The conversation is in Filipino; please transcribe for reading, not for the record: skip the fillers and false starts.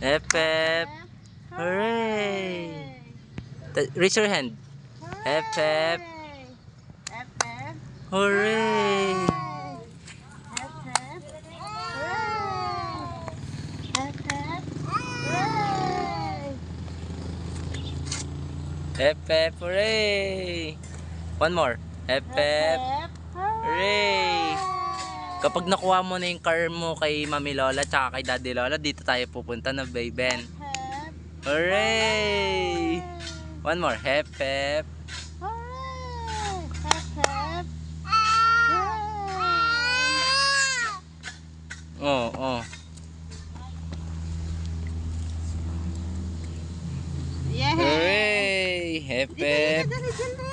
Hep, hep. Hooray! Raise your hand. Hep, hep. Hep, hep. Hooray! Hep, hep. Hooray! Hep, hep. Hooray! Hep, hep. Hooray! One more. Hep, hep. Hooray! Kapag nakuha mo na yung car mo kay Mami Lola tsaka kay Daddy Lola, dito tayo pupunta na Bayben. Hep, Hooray! One more. Hep, hep. hooray! Hep, hep. Hooray! Oh, oh. Yeah! Hooray! Hep, hep. Dali, dali, dali.